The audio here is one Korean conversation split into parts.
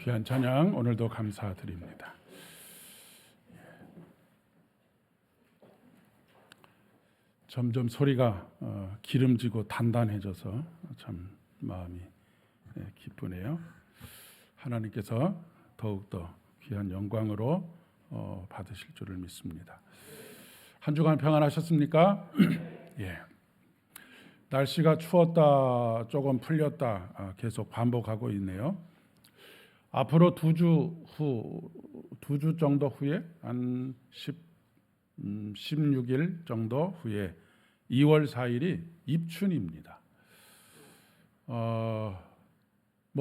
귀한 찬양 오늘도 감사드립니다. 점점 소리가 기름지고 단단해져서 참 마음이 기쁘네요. 하나님께서 더욱더 귀한 영광으로 받으실 줄을 믿습니다. 한 주간 평안하셨습니까? 예. 날씨가 추웠다 조금 풀렸다 계속 반복하고 있네요. 앞으로 2주 정도 후에 한 16일 정도 후에 2월 4일이 입춘입니다.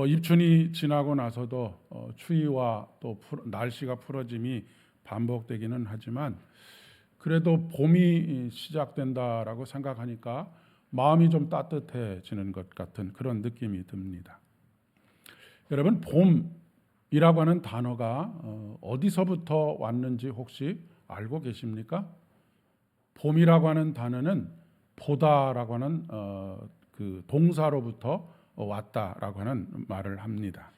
입춘이 지나고 나서도 추위와 또 날씨가 풀어짐이 반복되기는 하지만 그래도 봄이 시작된다라고 생각하니까 마음이 좀 따뜻해지는 것 같은 그런 느낌이 듭니다. 여러분, 봄이라고 하는 단어가 어디서부터 왔는지 혹시 알고 계십니까? 봄이라고 하는 단어는 보다라고 하는 그 동사로부터 왔다라고 하는 말을 합니다.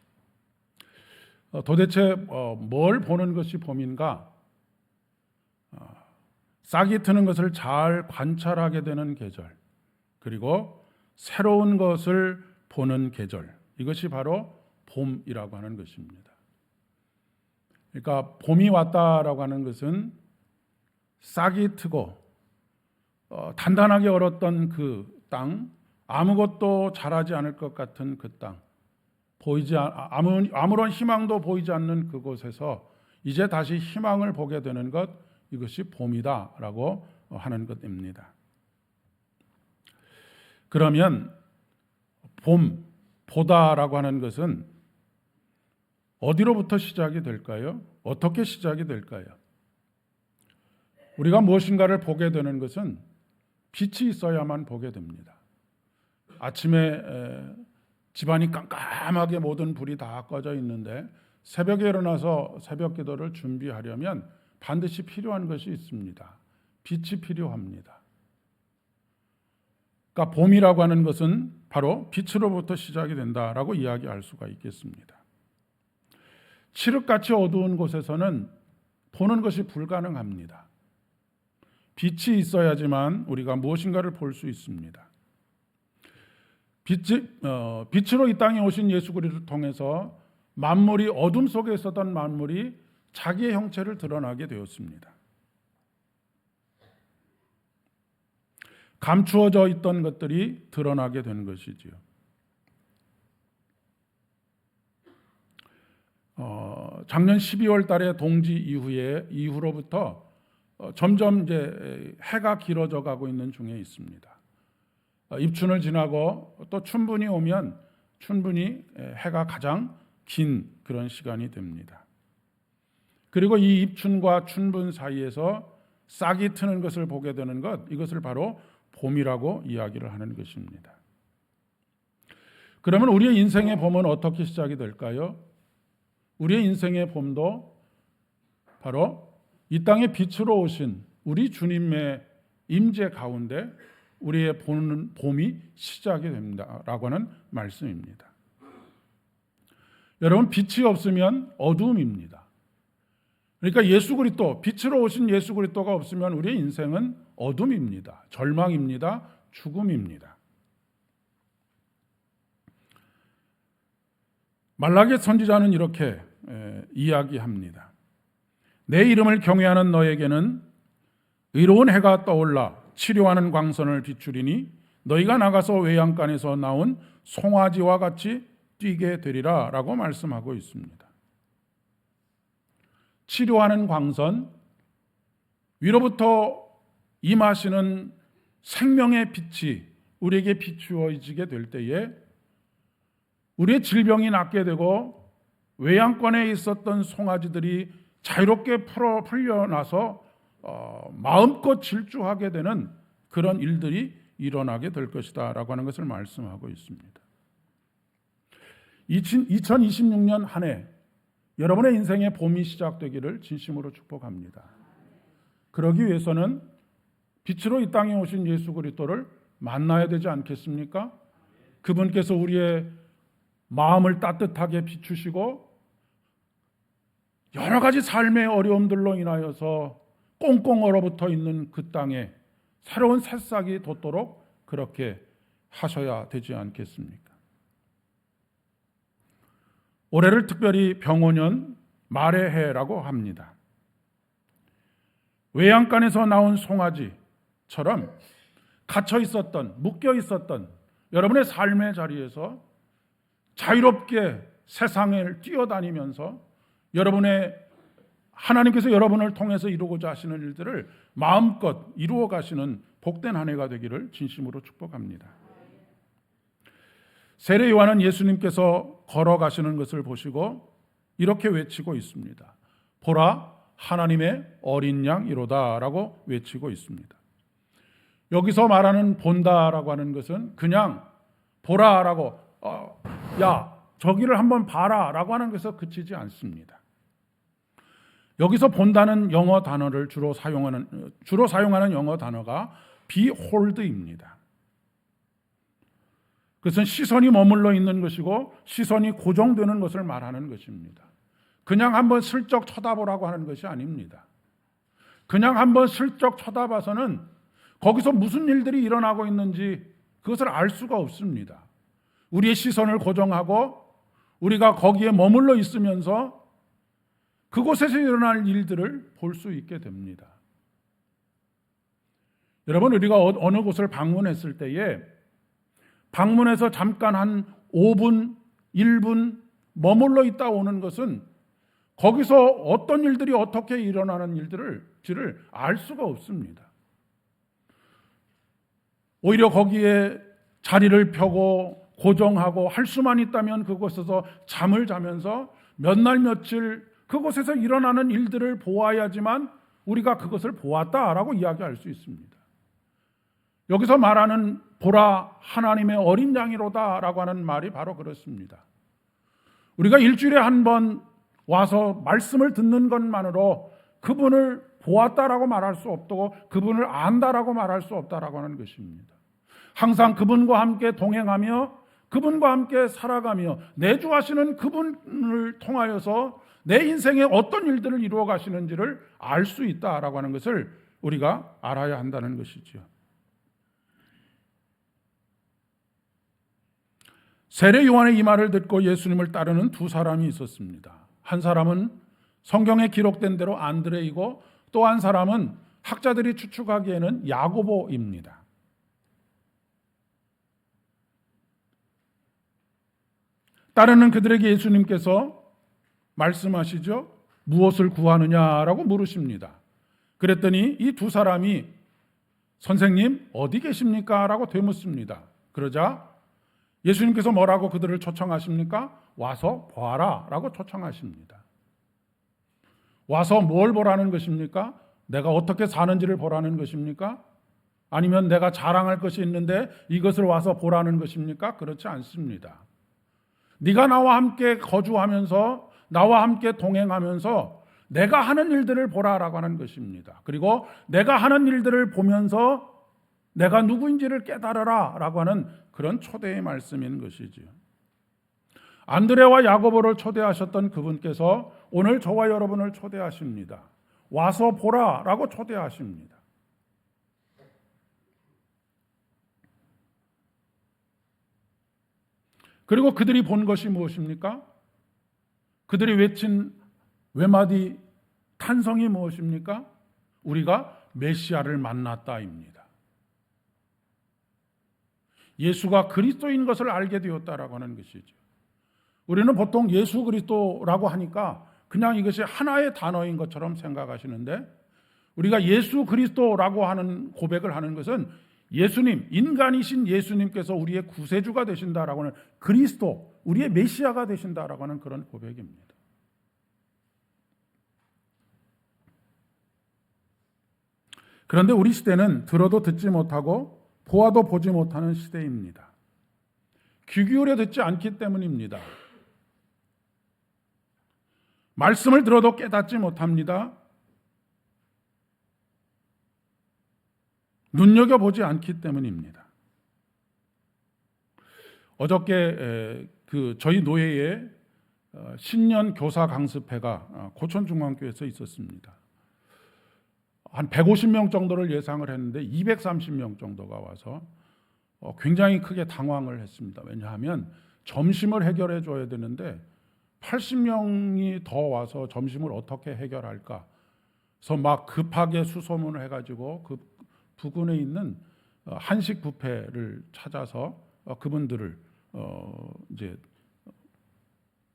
도대체 뭘 보는 것이 봄인가? 싹이 트는 것을 잘 관찰하게 되는 계절, 그리고 새로운 것을 보는 계절, 이것이 바로 봄이라고 하는 것입니다. 그러니까 봄이 왔다라고 하는 것은 싹이 트고 단단하게 얼었던 그 땅, 아무것도 자라지 않을 것 같은 그 땅, 아무런 희망도 보이지 않는 그곳에서 이제 다시 희망을 보게 되는 것, 이것이 봄이다라고 하는 것입니다. 그러면 보다라고 하는 것은 어디로부터 시작이 될까요? 어떻게 시작이 될까요? 우리가 무엇인가를 보게 되는 것은 빛이 있어야만 보게 됩니다. 아침에 집안이 깜깜하게 모든 불이 다 꺼져 있는데 새벽에 일어나서 새벽 기도를 준비하려면 반드시 필요한 것이 있습니다. 빛이 필요합니다. 그러니까 봄이라고 하는 것은 바로 빛으로부터 시작이 된다라고 이야기할 수가 있겠습니다. 칠흑같이 어두운 곳에서는 보는 것이 불가능합니다. 빛이 있어야지만 우리가 무엇인가를 볼 수 있습니다. 빛으로 이 땅에 오신 예수 그리스도를 통해서 만물이 어둠 속에 있었던 만물이 자기의 형체를 드러나게 되었습니다. 감추어져 있던 것들이 드러나게 된 것이지요. 작년 12월 달에 동지 이후로부터 점점 이제 해가 길어져 가고 있는 중에 있습니다. 입춘을 지나고 또 춘분이 오면 춘분이 해가 가장 긴 그런 시간이 됩니다. 그리고 이 입춘과 춘분 사이에서 싹이 트는 것을 보게 되는 것, 이것을 바로 봄이라고 이야기를 하는 것입니다. 그러면 우리의 인생의 봄은 어떻게 시작이 될까요? 우리의 인생의 봄도 바로 이 땅에 빛으로 오신 우리 주님의 임재 가운데 우리의 봄이 시작이 됩니다라고 하는 말씀입니다. 여러분, 빛이 없으면 어두움입니다. 그러니까 예수 그리스도, 빛으로 오신 예수 그리스도가 없으면 우리의 인생은 어둠입니다. 절망입니다. 죽음입니다. 말라기 선지자는 이렇게 이야기합니다. 내 이름을 경외하는 너에게는 의로운 해가 떠올라 치료하는 광선을 비추리니 너희가 나가서 외양간에서 나온 송아지와 같이 뛰게 되리라 라고 말씀하고 있습니다. 치료하는 광선, 위로부터 임하시는 생명의 빛이 우리에게 비추어지게 될 때에 우리의 질병이 낫게 되고 외양간에 있었던 송아지들이 자유롭게 풀려나서 마음껏 질주하게 되는 그런 일들이 일어나게 될 것이다 라고 하는 것을 말씀하고 있습니다. 2026년 한 해 여러분의 인생의 봄이 시작되기를 진심으로 축복합니다. 그러기 위해서는 빛으로 이 땅에 오신 예수 그리스도를 만나야 되지 않겠습니까? 그분께서 우리의 마음을 따뜻하게 비추시고 여러 가지 삶의 어려움들로 인하여서 꽁꽁 얼어붙어 있는 그 땅에 새로운 새싹이 돋도록 그렇게 하셔야 되지 않겠습니까? 올해를 특별히 병원년 말의 해라고 합니다. 외양간에서 나온 송아지처럼 갇혀 있었던, 묶여 있었던 여러분의 삶의 자리에서 자유롭게 세상을 뛰어다니면서 여러분의 하나님께서 여러분을 통해서 이루고자 하시는 일들을 마음껏 이루어 가시는 복된 한 해가 되기를 진심으로 축복합니다. 세례 요한은 예수님께서 걸어가시는 것을 보시고 이렇게 외치고 있습니다. 보라, 하나님의 어린 양이로다 라고 외치고 있습니다. 여기서 말하는 본다라고 하는 것은 그냥 보라라고 야 저기를 한번 봐라 라고 하는 것에서 그치지 않습니다. 여기서 본다는 영어 단어를 주로 사용하는 영어 단어가 behold입니다. 그것은 시선이 머물러 있는 것이고 시선이 고정되는 것을 말하는 것입니다. 그냥 한번 슬쩍 쳐다보라고 하는 것이 아닙니다. 그냥 한번 슬쩍 쳐다봐서는 거기서 무슨 일들이 일어나고 있는지 그것을 알 수가 없습니다. 우리의 시선을 고정하고 우리가 거기에 머물러 있으면서 그곳에서 일어날 일들을 볼 수 있게 됩니다. 여러분, 우리가 어느 곳을 방문했을 때에 방문해서 잠깐 한 5분, 1분 머물러 있다 오는 것은 거기서 어떤 일들이 어떻게 일어나는 일들을 알 수가 없습니다. 오히려 거기에 자리를 펴고 고정하고 할 수만 있다면 그곳에서 잠을 자면서 몇 날 며칠 그곳에서 일어나는 일들을 보아야지만 우리가 그것을 보았다라고 이야기할 수 있습니다. 여기서 말하는 보라 하나님의 어린 양이로다 라고 하는 말이 바로 그렇습니다. 우리가 일주일에 한 번 와서 말씀을 듣는 것만으로 그분을 보았다라고 말할 수 없고 그분을 안다라고 말할 수 없다라고 하는 것입니다. 항상 그분과 함께 동행하며 그분과 함께 살아가며 내주하시는 그분을 통하여서 내 인생에 어떤 일들을 이루어 가시는지를 알 수 있다라고 하는 것을 우리가 알아야 한다는 것이죠. 세례 요한의 이 말을 듣고 예수님을 따르는 두 사람이 있었습니다. 한 사람은 성경에 기록된 대로 안드레이고 또 한 사람은 학자들이 추측하기에는 야고보입니다. 따르는 그들에게 예수님께서 말씀하시죠. 무엇을 구하느냐라고 물으십니다. 그랬더니 이 두 사람이 선생님 어디 계십니까? 라고 되묻습니다. 그러자 예수님께서 뭐라고 그들을 초청하십니까? 와서 보아라 라고 초청하십니다. 와서 뭘 보라는 것입니까? 내가 어떻게 사는지를 보라는 것입니까? 아니면 내가 자랑할 것이 있는데 이것을 와서 보라는 것입니까? 그렇지 않습니다. 네가 나와 함께 거주하면서 나와 함께 동행하면서 내가 하는 일들을 보라라고 하는 것입니다. 그리고 내가 하는 일들을 보면서 내가 누구인지를 깨달아라 라고 하는 그런 초대의 말씀인 것이지요. 안드레와 야고보를 초대하셨던 그분께서 오늘 저와 여러분을 초대하십니다. 와서 보라 라고 초대하십니다. 그리고 그들이 본 것이 무엇입니까? 그들이 외친 외마디 탄성이 무엇입니까? 우리가 메시아를 만났다입니다. 예수가 그리스도인 것을 알게 되었다라고 하는 것이죠. 우리는 보통 예수 그리스도라고 하니까 그냥 이것이 하나의 단어인 것처럼 생각하시는데 우리가 예수 그리스도라고 하는 고백을 하는 것은 예수님, 인간이신 예수님께서 우리의 구세주가 되신다라고 하는 그리스도, 우리의 메시아가 되신다라고 하는 그런 고백입니다. 그런데 우리 시대는 들어도 듣지 못하고 보아도 보지 못하는 시대입니다. 귀 기울여 듣지 않기 때문입니다. 말씀을 들어도 깨닫지 못합니다. 눈여겨보지 않기 때문입니다. 어저께 저희 노예에 신년 교사 강습회가 고천중앙교회에서 있었습니다. 한 150명 정도를 예상을 했는데 230명 정도가 와서 굉장히 크게 당황을 했습니다. 왜냐하면 점심을 해결해 줘야 되는데 80명이 더 와서 점심을 어떻게 해결할까? 그래서 막 급하게 수소문을 해가지고 그 부근에 있는 한식 뷔페를 찾아서 그분들을 이제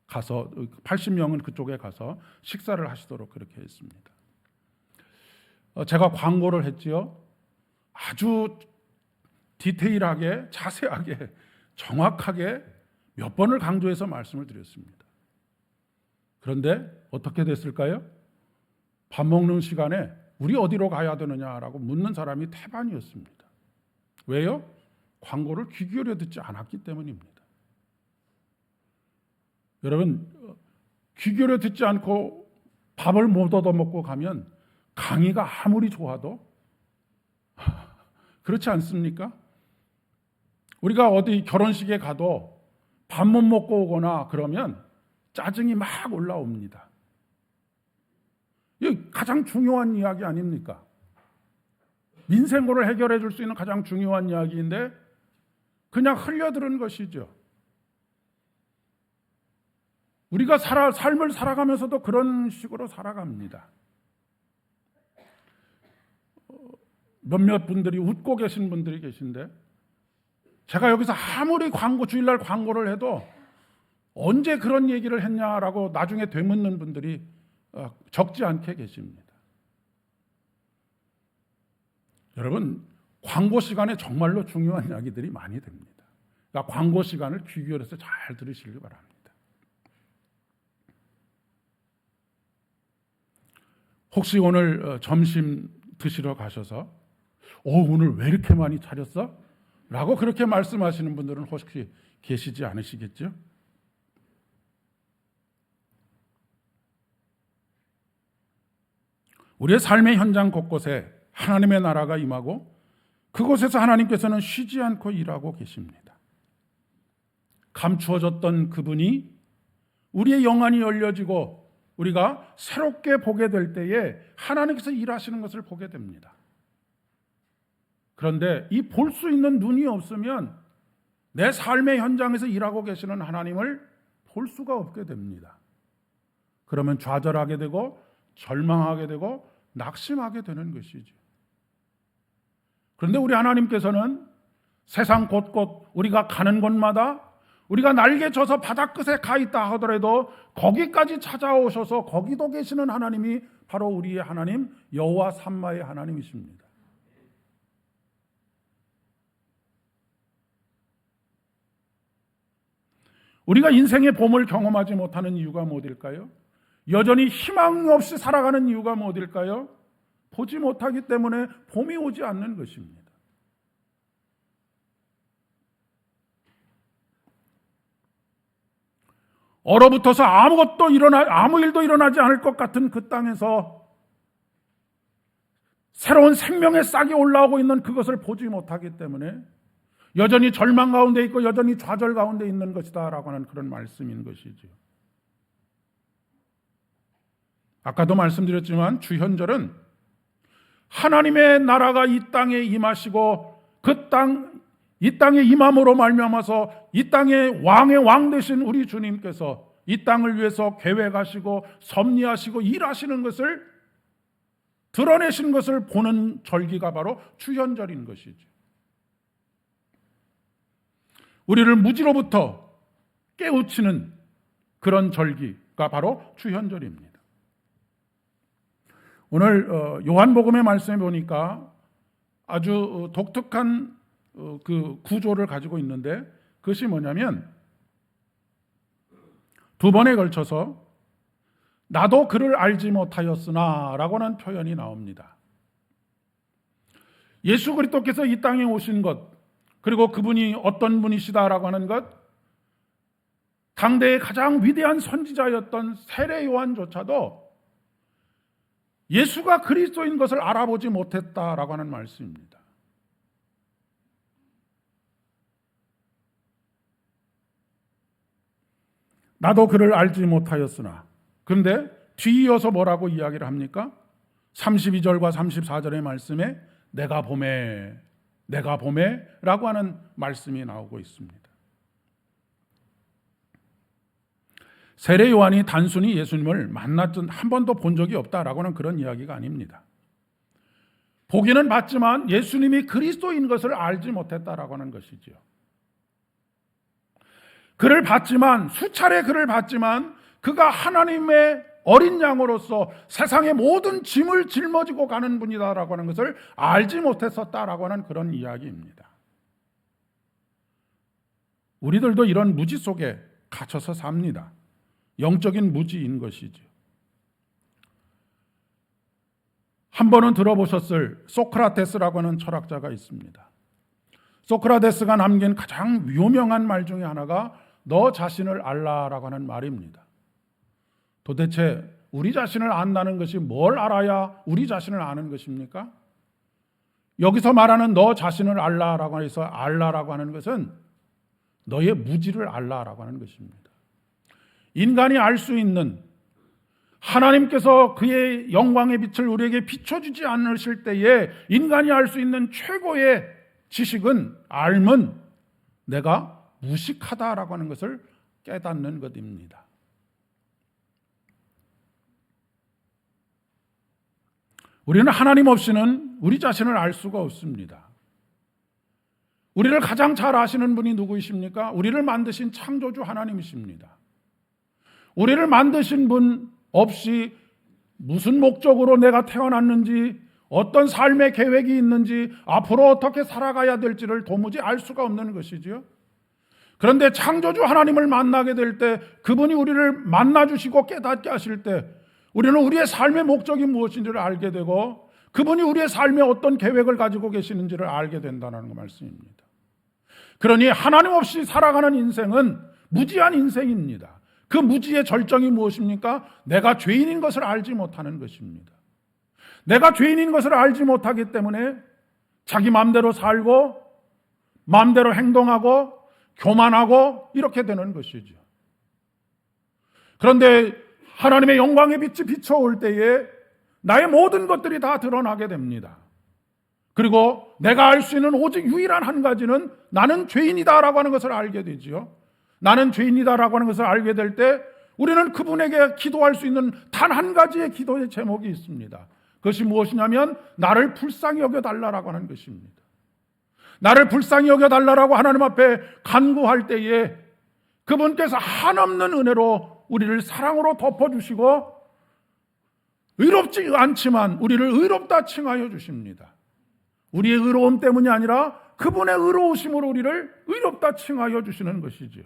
가서 80명은 그쪽에 가서 식사를 하시도록 그렇게 했습니다. 제가 광고를 했지요. 아주 디테일하게, 자세하게, 정확하게 몇 번을 강조해서 말씀을 드렸습니다. 그런데 어떻게 됐을까요? 밥 먹는 시간에 우리 어디로 가야 되느냐라고 묻는 사람이 태반이었습니다. 왜요? 광고를 귀 기울여 듣지 않았기 때문입니다. 여러분, 귀 기울여 듣지 않고 밥을 못 얻어먹고 가면 강의가 아무리 좋아도 그렇지 않습니까? 우리가 어디 결혼식에 가도 밥 못 먹고 오거나 그러면 짜증이 막 올라옵니다. 이게 가장 중요한 이야기 아닙니까? 민생고를 해결해 줄 수 있는 가장 중요한 이야기인데 그냥 흘려들은 것이죠. 우리가 삶을 살아가면서도 그런 식으로 살아갑니다. 몇몇 분들이 웃고 계신 분들이 계신데 제가 여기서 아무리 주일날 광고를 해도 언제 그런 얘기를 했냐라고 나중에 되묻는 분들이 적지 않게 계십니다. 여러분, 광고 시간에 정말로 중요한 이야기들이 많이 됩니다. 그러니까 광고 시간을 귀 기울여서 잘 들으시기 바랍니다. 혹시 오늘 점심 드시러 가셔서 오늘 왜 이렇게 많이 차렸어? 라고 그렇게 말씀하시는 분들은 혹시 계시지 않으시겠죠? 우리의 삶의 현장 곳곳에 하나님의 나라가 임하고 그곳에서 하나님께서는 쉬지 않고 일하고 계십니다. 감추어졌던 그분이 우리의 영안이 열려지고 우리가 새롭게 보게 될 때에 하나님께서 일하시는 것을 보게 됩니다. 그런데 이 볼 수 있는 눈이 없으면 내 삶의 현장에서 일하고 계시는 하나님을 볼 수가 없게 됩니다. 그러면 좌절하게 되고 절망하게 되고 낙심하게 되는 것이죠. 그런데 우리 하나님께서는 세상 곳곳 우리가 가는 곳마다 우리가 날개 져서 바다 끝에 가 있다 하더라도 거기까지 찾아오셔서 거기도 계시는 하나님이 바로 우리의 하나님 여호와 삼마의 하나님이십니다. 우리가 인생의 봄을 경험하지 못하는 이유가 무엇일까요? 여전히 희망 없이 살아가는 이유가 무엇일까요? 보지 못하기 때문에 봄이 오지 않는 것입니다. 얼어붙어서 아무 일도 일어나지 않을 것 같은 그 땅에서 새로운 생명의 싹이 올라오고 있는 그것을 보지 못하기 때문에 여전히 절망 가운데 있고 여전히 좌절 가운데 있는 것이다 라고 하는 그런 말씀인 것이죠. 아까도 말씀드렸지만 주현절은 하나님의 나라가 이 땅에 임하시고 이 땅에 임함으로 말미암아서 이 땅의 왕의 왕 되신 우리 주님께서 이 땅을 위해서 계획하시고 섭리하시고 일하시는 것을 드러내신 것을 보는 절기가 바로 주현절인 것이죠. 우리를 무지로부터 깨우치는 그런 절기가 바로 주현절입니다. 오늘 요한복음의 말씀에 보니까 아주 독특한 그 구조를 가지고 있는데 그것이 뭐냐면 두 번에 걸쳐서 나도 그를 알지 못하였으나 라고는 표현이 나옵니다. 예수 그리스도께서 이 땅에 오신 것 그리고 그분이 어떤 분이시다라고 하는 것 당대의 가장 위대한 선지자였던 세례 요한조차도 예수가 그리스도인 것을 알아보지 못했다라고 하는 말씀입니다. 나도 그를 알지 못하였으나. 그런데 뒤이어서 뭐라고 이야기를 합니까? 32절과 34절의 말씀에 내가 보매 라고 하는 말씀이 나오고 있습니다. 세례 요한이 단순히 예수님을 만났던 한 번도 본 적이 없다라고 하는 그런 이야기가 아닙니다. 보기는 봤지만 예수님이 그리스도인 것을 알지 못했다라고 하는 것이죠. 그를 봤지만, 수차례 그를 봤지만 그가 하나님의 어린 양으로서 세상의 모든 짐을 짊어지고 가는 분이다라고 하는 것을 알지 못했었다라고 하는 그런 이야기입니다. 우리들도 이런 무지 속에 갇혀서 삽니다. 영적인 무지인 것이죠. 한 번은 들어보셨을 소크라테스라고 하는 철학자가 있습니다. 소크라테스가 남긴 가장 유명한 말 중에 하나가 너 자신을 알라라고 하는 말입니다. 도대체 우리 자신을 안다는 것이 뭘 알아야 우리 자신을 아는 것입니까? 여기서 말하는 너 자신을 알라라고 해서 알라라고 하는 것은 너의 무지를 알라라고 하는 것입니다. 인간이 알 수 있는, 하나님께서 그의 영광의 빛을 우리에게 비춰주지 않으실 때에 인간이 알 수 있는 최고의 지식은, 알면 내가 무식하다라고 하는 것을 깨닫는 것입니다. 우리는 하나님 없이는 우리 자신을 알 수가 없습니다. 우리를 가장 잘 아시는 분이 누구이십니까? 우리를 만드신 창조주 하나님이십니다. 우리를 만드신 분 없이 무슨 목적으로 내가 태어났는지, 어떤 삶의 계획이 있는지, 앞으로 어떻게 살아가야 될지를 도무지 알 수가 없는 것이지요. 그런데 창조주 하나님을 만나게 될 때, 그분이 우리를 만나주시고 깨닫게 하실 때 우리는 우리의 삶의 목적이 무엇인지를 알게 되고, 그분이 우리의 삶에 어떤 계획을 가지고 계시는지를 알게 된다는 말씀입니다. 그러니 하나님 없이 살아가는 인생은 무지한 인생입니다. 그 무지의 절정이 무엇입니까? 내가 죄인인 것을 알지 못하는 것입니다. 내가 죄인인 것을 알지 못하기 때문에 자기 마음대로 살고 마음대로 행동하고 교만하고 이렇게 되는 것이죠. 그런데 하나님의 영광의 빛이 비춰올 때에 나의 모든 것들이 다 드러나게 됩니다. 그리고 내가 알 수 있는 오직 유일한 한 가지는 나는 죄인이다라고 하는 것을 알게 되지요. 나는 죄인이다라고 하는 것을 알게 될 때 우리는 그분에게 기도할 수 있는 단 한 가지의 기도의 제목이 있습니다. 그것이 무엇이냐면 나를 불쌍히 여겨달라고 하는 것입니다. 나를 불쌍히 여겨달라고 하나님 앞에 간구할 때에 그분께서 한없는 은혜로 우리를 사랑으로 덮어주시고 의롭지 않지만 우리를 의롭다 칭하여 주십니다. 우리의 의로움 때문이 아니라 그분의 의로우심으로 우리를 의롭다 칭하여 주시는 것이죠.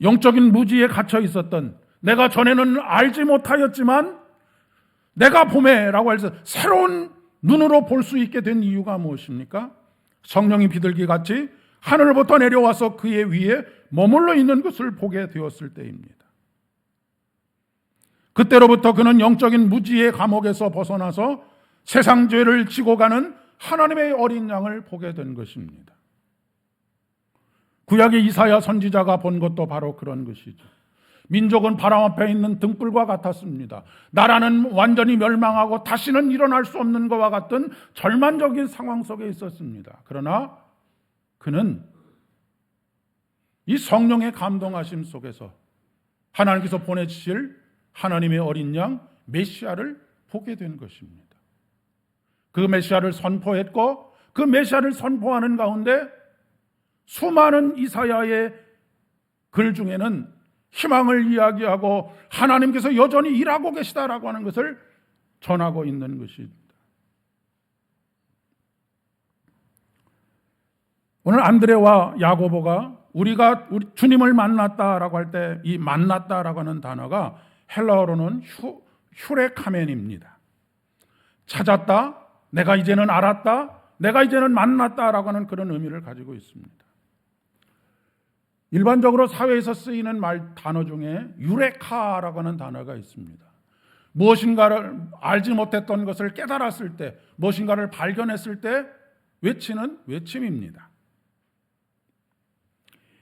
영적인 무지에 갇혀 있었던, 내가 전에는 알지 못하였지만 내가 보매라고 해서 새로운 눈으로 볼 수 있게 된 이유가 무엇입니까? 성령이 비둘기같이 하늘로부터 내려와서 그의 위에 머물러 있는 것을 보게 되었을 때입니다. 그때로부터 그는 영적인 무지의 감옥에서 벗어나서 세상 죄를 지고 가는 하나님의 어린 양을 보게 된 것입니다. 구약의 이사야 선지자가 본 것도 바로 그런 것이죠. 민족은 바람 앞에 있는 등불과 같았습니다. 나라는 완전히 멸망하고 다시는 일어날 수 없는 것과 같은 절망적인 상황 속에 있었습니다. 그러나 그는 이 성령의 감동하심 속에서 하나님께서 보내주실 하나님의 어린 양 메시아를 보게 된 것입니다. 그 메시아를 선포했고 그 메시아를 선포하는 가운데 수많은 이사야의 글 중에는 희망을 이야기하고 하나님께서 여전히 일하고 계시다라고 하는 것을 전하고 있는 것입니다. 오늘 안드레와 야고보가 우리가 주님을 만났다라고 할 때 이 만났다라고 하는 단어가 헬라어로는 휴레카멘입니다. 찾았다, 내가 이제는 알았다, 내가 이제는 만났다라고 하는 그런 의미를 가지고 있습니다. 일반적으로 사회에서 쓰이는 단어 중에 유레카라고 하는 단어가 있습니다. 무엇인가를 알지 못했던 것을 깨달았을 때, 무엇인가를 발견했을 때 외치는 외침입니다.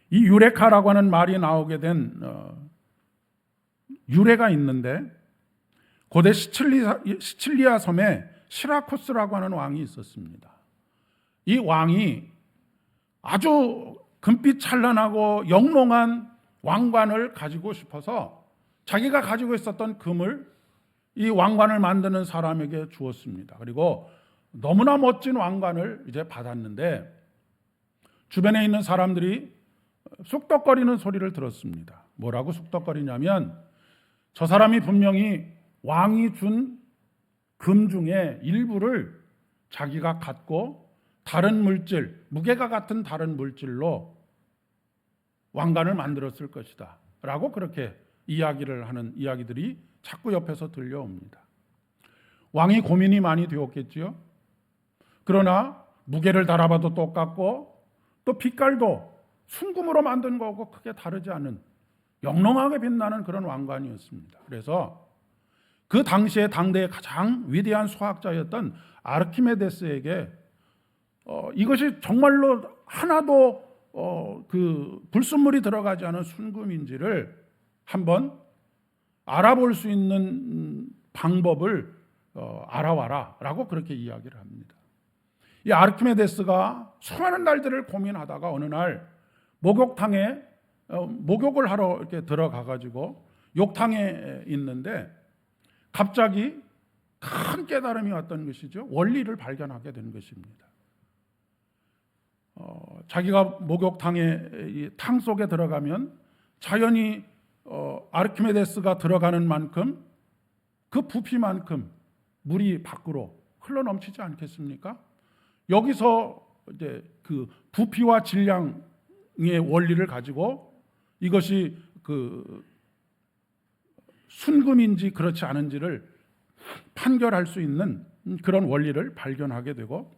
이 유레카라고 하는 말이 나오게 된 유래가 있는데, 고대 시칠리아 섬에 시라쿠스라고 하는 왕이 있었습니다. 이 왕이 아주 금빛 찬란하고 영롱한 왕관을 가지고 싶어서 자기가 가지고 있었던 금을 이 왕관을 만드는 사람에게 주었습니다. 그리고 너무나 멋진 왕관을 이제 받았는데, 주변에 있는 사람들이 쑥덕거리는 소리를 들었습니다. 뭐라고 쑥덕거리냐면, 저 사람이 분명히 왕이 준 금 중에 일부를 자기가 갖고 다른 물질, 무게가 같은 다른 물질로 왕관을 만들었을 것이다 라고 그렇게 이야기를 하는 이야기들이 자꾸 옆에서 들려옵니다. 왕이 고민이 많이 되었겠지요. 그러나 무게를 달아봐도 똑같고 또 빛깔도 순금으로 만든 거고 크게 다르지 않은 영롱하게 빛나는 그런 왕관이었습니다. 그래서 그 당시에 당대의 가장 위대한 수학자였던 아르키메데스에게 이것이 정말로 하나도 그 불순물이 들어가지 않은 순금인지를 한번 알아볼 수 있는 방법을 알아와라 라고 그렇게 이야기를 합니다. 이 아르키메데스가 수많은 날들을 고민하다가 어느 날 목욕탕에 목욕을 하러 이렇게 들어가 가지고 욕탕에 있는데 갑자기 큰 깨달음이 왔던 것이죠. 원리를 발견하게 된 것입니다. 자기가 목욕탕에 탕 속에 들어가면 자연히 아르키메데스가 들어가는 만큼 그 부피만큼 물이 밖으로 흘러 넘치지 않겠습니까? 여기서 이제 그 부피와 질량의 원리를 가지고 이것이 그 순금인지 그렇지 않은지를 판결할 수 있는 그런 원리를 발견하게 되고,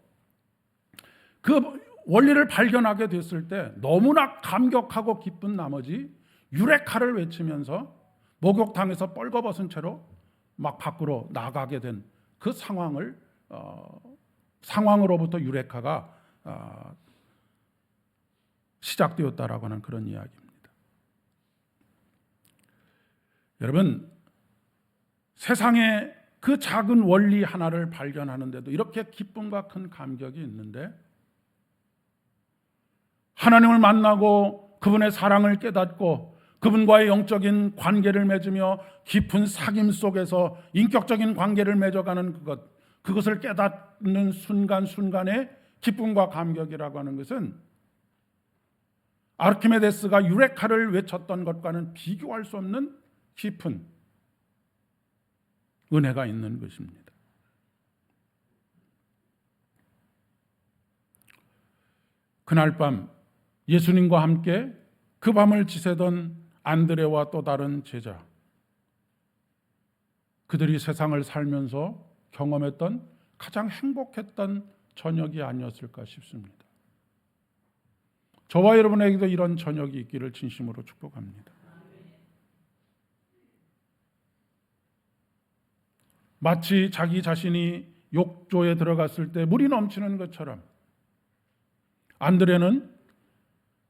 그 원리를 발견하게 됐을 때 너무나 감격하고 기쁜 나머지 유레카를 외치면서 목욕탕에서 뻘거벗은 채로 막 밖으로 나가게 된 그 상황으로부터 유레카가 시작되었다라고 하는 그런 이야기입니다. 여러분, 세상에 그 작은 원리 하나를 발견하는데도 이렇게 기쁨과 큰 감격이 있는데, 하나님을 만나고 그분의 사랑을 깨닫고 그분과의 영적인 관계를 맺으며 깊은 사귐 속에서 인격적인 관계를 맺어가는 그것을 깨닫는 순간순간의 기쁨과 감격이라고 하는 것은 아르키메데스가 유레카를 외쳤던 것과는 비교할 수 없는 깊은 은혜가 있는 것입니다. 그날 밤 예수님과 함께 그 밤을 지새던 안드레와 또 다른 제자, 그들이 세상을 살면서 경험했던 가장 행복했던 저녁이 아니었을까 싶습니다. 저와 여러분에게도 이런 저녁이 있기를 진심으로 축복합니다. 마치 자기 자신이 욕조에 들어갔을 때 물이 넘치는 것처럼 안드레는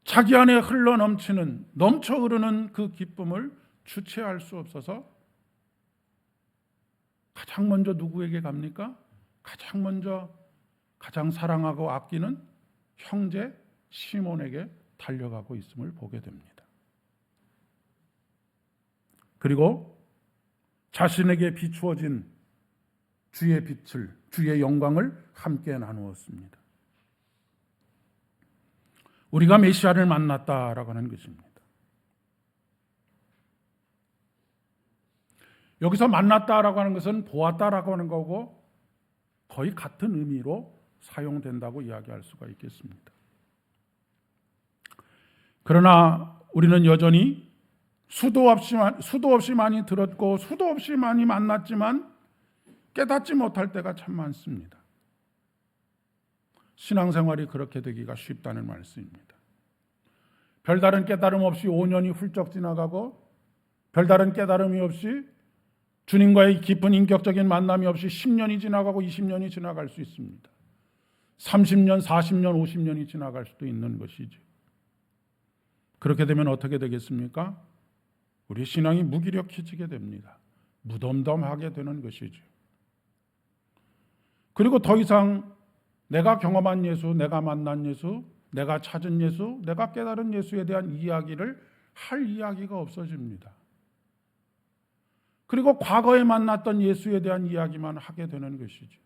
자기 안에 흘러 넘치는, 넘쳐 흐르는 그 기쁨을 주체할 수 없어서 가장 먼저 누구에게 갑니까? 가장 먼저 가장 사랑하고 아끼는 형제 시몬에게 달려가고 있음을 보게 됩니다. 그리고 자신에게 비추어진 주의 빛을, 주의 영광을 함께 나누었습니다. 우리가 메시아를 만났다라고 하는 것입니다. 여기서 만났다라고 하는 것은 보았다라고 하는 거고 거의 같은 의미로 사용된다고 이야기할 수가 있겠습니다. 그러나 우리는 여전히 수도 없이 많이 들었고 수도 없이 많이 만났지만 깨닫지 못할 때가 참 많습니다. 신앙생활이 그렇게 되기가 쉽다는 말씀입니다. 별다른 깨달음 없이 5년이 훌쩍 지나가고 별다른 깨달음이 없이 주님과의 깊은 인격적인 만남이 없이 10년이 지나가고 20년이 지나갈 수 있습니다. 30년, 40년, 50년이 지나갈 수도 있는 것이죠. 그렇게 되면 어떻게 되겠습니까? 우리 신앙이 무기력해지게 됩니다. 무덤덤하게 되는 것이죠. 그리고 더 이상 내가 경험한 예수, 내가 만난 예수, 내가 찾은 예수, 내가 깨달은 예수에 대한 이야기를 할 이야기가 없어집니다. 그리고 과거에 만났던 예수에 대한 이야기만 하게 되는 것이죠.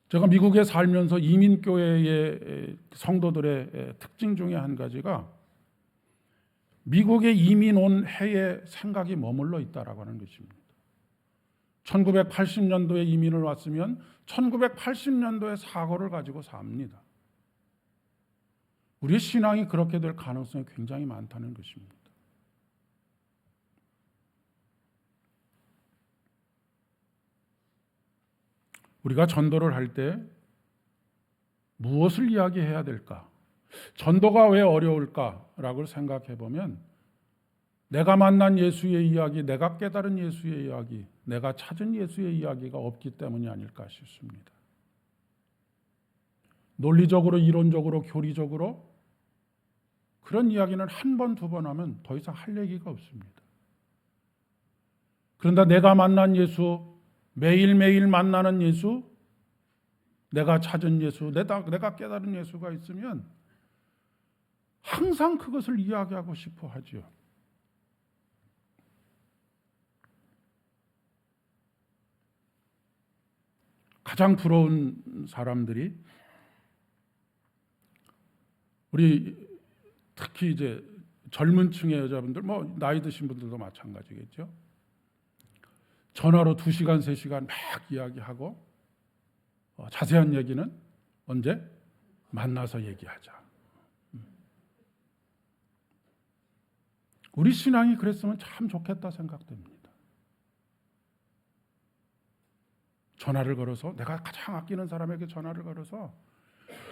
제가 미국에 살면서 이민교회의 성도들의 특징 중에 한 가지가 미국에 이민 온 해에 생각이 머물러 있다라고 하는 것입니다. 1980년도에 이민을 왔으면 1980년도의 사고를 가지고 삽니다. 우리의 신앙이 그렇게 될 가능성이 굉장히 많다는 것입니다. 우리가 전도를 할 때 무엇을 이야기해야 될까? 전도가 왜 어려울까라고 생각해 보면 내가 만난 예수의 이야기, 내가 깨달은 예수의 이야기, 내가 찾은 예수의 이야기가 없기 때문이 아닐까 싶습니다. 논리적으로, 이론적으로, 교리적으로 그런 이야기는 한 번, 두 번 하면 더 이상 할 얘기가 없습니다. 그런데 내가 만난 예수, 매일매일 만나는 예수, 내가 찾은 예수, 내가 깨달은 예수가 있으면 항상 그것을 이야기하고 싶어 하죠. 가장 부러운 사람들이 우리 특히 이제 젊은 층의 여자분들, 뭐 나이 드신 분들도 마찬가지겠죠. 전화로 2시간, 3시간 막 이야기하고 자세한 얘기는 언제? 만나서 얘기하자. 우리 신앙이 그랬으면 참 좋겠다 생각됩니다. 전화를 걸어서 내가 가장 아끼는 사람에게 전화를 걸어서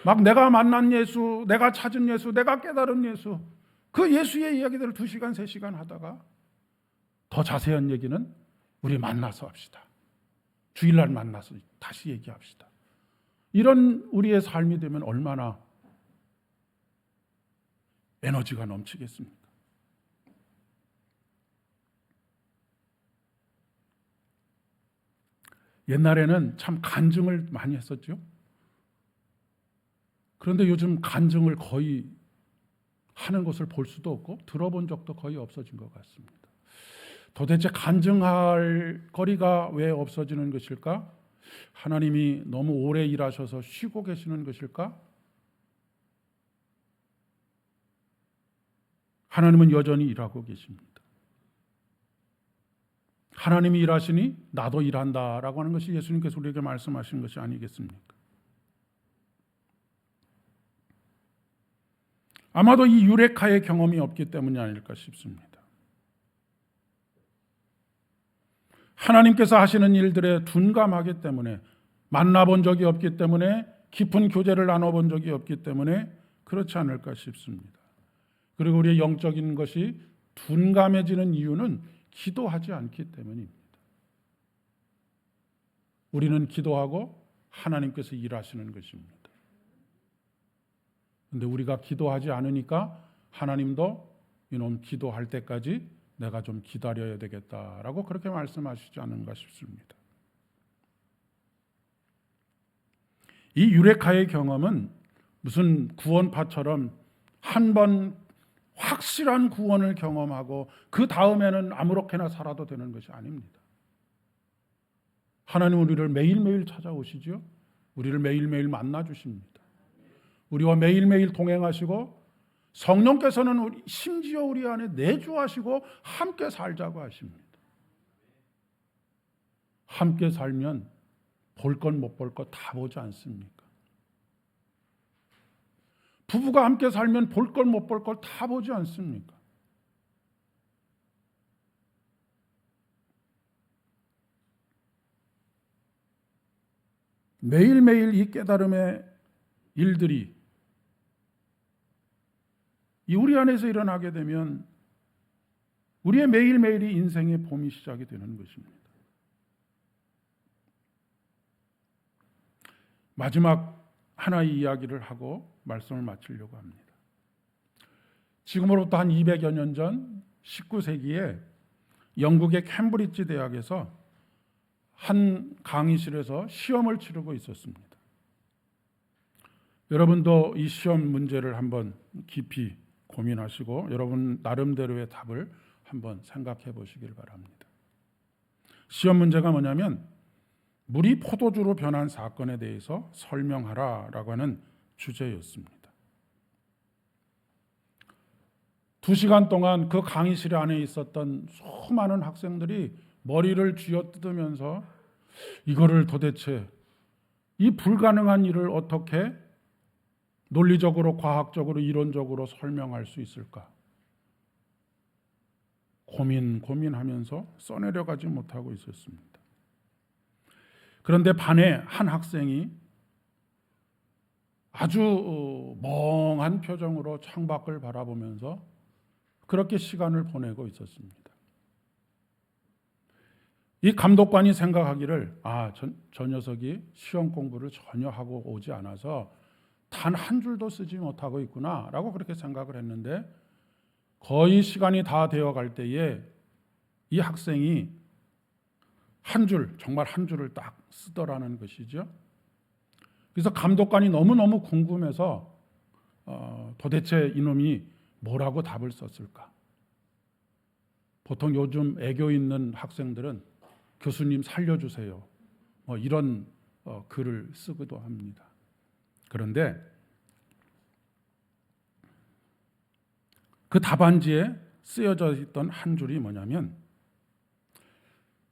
막 내가 만난 예수, 내가 찾은 예수, 내가 깨달은 예수, 그 예수의 이야기들을 2시간, 3시간 하다가 더 자세한 얘기는 우리 만나서 합시다. 주일날 만나서 다시 얘기합시다. 이런 우리의 삶이 되면 얼마나 에너지가 넘치겠습니까? 옛날에는 참 간증을 많이 했었죠. 그런데 요즘 간증을 거의 하는 것을 볼 수도 없고 들어본 적도 거의 없어진 것 같습니다. 도대체 간증할 거리가 왜 없어지는 것일까? 하나님이 너무 오래 일하셔서 쉬고 계시는 것일까? 하나님은 여전히 일하고 계십니다. 하나님이 일하시니 나도 일한다라고 하는 것이 예수님께서 우리에게 말씀하신 것이 아니겠습니까? 아마도 이 유레카의 경험이 없기 때문이 아닐까 싶습니다. 하나님께서 하시는 일들에 둔감하기 때문에, 만나본 적이 없기 때문에, 깊은 교제를 나눠본 적이 없기 때문에 그렇지 않을까 싶습니다. 그리고 우리의 영적인 것이 둔감해지는 이유는 기도하지 않기 때문입니다. 우리는 기도하고 하나님께서 일하시는 것입니다. 그런데 우리가 기도하지 않으니까 하나님도 이놈 기도할 때까지 내가 좀 기다려야 되겠다라고 그렇게 말씀하시지 않은가 싶습니다. 이 유레카의 경험은 무슨 구원파처럼 한 번 확실한 구원을 경험하고 그 다음에는 아무렇게나 살아도 되는 것이 아닙니다. 하나님은 우리를 매일매일 찾아오시죠. 우리를 매일매일 만나주십니다. 우리와 매일매일 동행하시고 성령께서는 심지어 우리 안에 내주하시고 함께 살자고 하십니다. 함께 살면 볼 것 못 볼 것 다 보지 않습니까? 부부가 함께 살면 볼 것 못 볼 것 다 보지 않습니까? 매일매일 이 깨달음의 일들이 이 우리 안에서 일어나게 되면 우리의 매일매일이 인생의 봄이 시작이 되는 것입니다. 마지막 하나의 이야기를 하고 말씀을 마치려고 합니다. 지금으로부터 한 200여 년 전 19세기에 영국의 캠브리지 대학에서 한 강의실에서 시험을 치르고 있었습니다. 여러분도 이 시험 문제를 한번 깊이 고민하시고 여러분 나름대로의 답을 한번 생각해 보시길 바랍니다. 시험 문제가 뭐냐면 물이 포도주로 변한 사건에 대해서 설명하라라고 하는 주제였습니다. 2시간 동안 그 강의실 안에 있었던 수많은 학생들이 머리를 쥐어뜯으면서 이거를 도대체 이 불가능한 일을 어떻게 논리적으로, 이론적으로 설명할 수 있을까? 고민하면서 써내려가지 못하고 있었습니다. 그런데 반에 한 학생이 아주 멍한 표정으로 창밖을 바라보면서 그렇게 시간을 보내고 있었습니다. 이 감독관이 생각하기를 저 녀석이 시험 공부를 전혀 하고 오지 않아서 단 한 줄도 쓰지 못하고 있구나 라고 그렇게 생각을 했는데 거의 시간이 다 되어갈 때에 이 학생이 정말 한 줄을 딱 쓰더라는 것이죠. 그래서 감독관이 너무너무 궁금해서 도대체 이놈이 뭐라고 답을 썼을까? 보통 요즘 애교 있는 학생들은 교수님 살려주세요. 이런 글을 쓰기도 합니다. 그런데 그 답안지에 쓰여져 있던 한 줄이 뭐냐면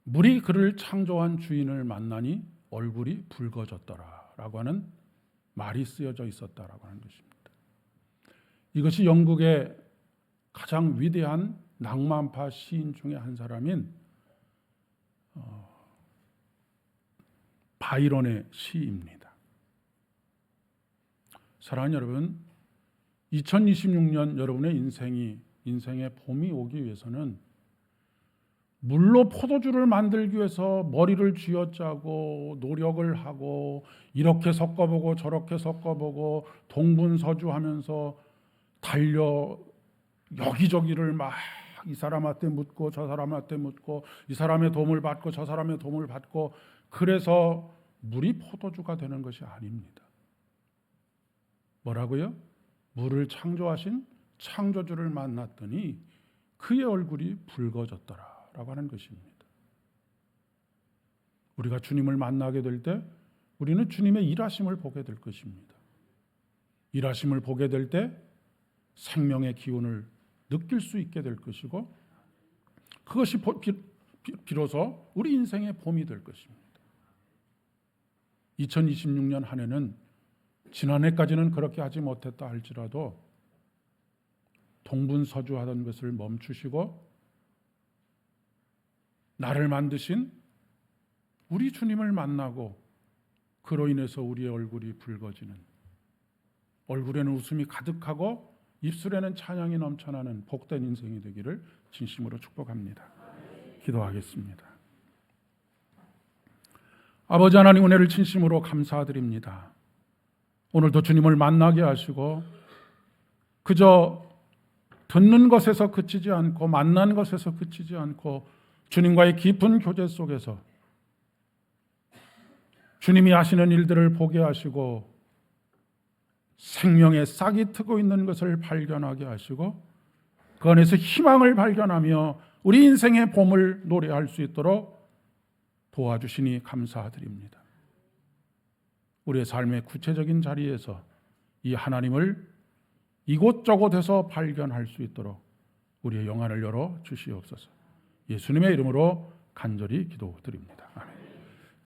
물이 그를 창조한 주인을 만나니 얼굴이 붉어졌더라라고 하는 말이 쓰여져 있었다라고 하는 것입니다. 이것이 영국의 가장 위대한 낭만파 시인 중에 한 사람인 바이런의 시입니다. 사랑하는 여러분, 2026년 여러분의 인생의 봄이 오기 위해서는 물로 포도주를 만들기 위해서 머리를 쥐어짜고 노력을 하고 이렇게 섞어보고 저렇게 섞어보고 동분서주하면서 달려 여기저기를 막 이 사람한테 묻고 저 사람한테 묻고 이 사람의 도움을 받고 저 사람의 도움을 받고 그래서 물이 포도주가 되는 것이 아닙니다. 뭐라고요? 물을 창조하신 창조주를 만났더니 그의 얼굴이 붉어졌더라라고 하는 것입니다. 우리가 주님을 만나게 될 때 우리는 주님의 일하심을 보게 될 것입니다. 일하심을 보게 될 때 생명의 기운을 느낄 수 있게 될 것이고 그것이 비로소 우리 인생의 봄이 될 것입니다. 2026년 한 해는 지난해까지는 그렇게 하지 못했다 할지라도 동분서주하던 것을 멈추시고 나를 만드신 우리 주님을 만나고 그로 인해서 우리의 얼굴이 붉어지는 얼굴에는 웃음이 가득하고 입술에는 찬양이 넘쳐나는 복된 인생이 되기를 진심으로 축복합니다. 기도하겠습니다. 아버지 하나님 은혜를 진심으로 감사드립니다. 오늘도 주님을 만나게 하시고 그저 듣는 것에서 그치지 않고 만난 것에서 그치지 않고 주님과의 깊은 교제 속에서 주님이 하시는 일들을 보게 하시고 생명의 싹이 트고 있는 것을 발견하게 하시고 그 안에서 희망을 발견하며 우리 인생의 봄을 노래할 수 있도록 도와주시니 감사드립니다. 우리의 삶의 구체적인 자리에서 이 하나님을 이곳저곳에서 발견할 수 있도록 우리의 영안을 열어 주시옵소서. 예수님의 이름으로 간절히 기도드립니다. 아멘.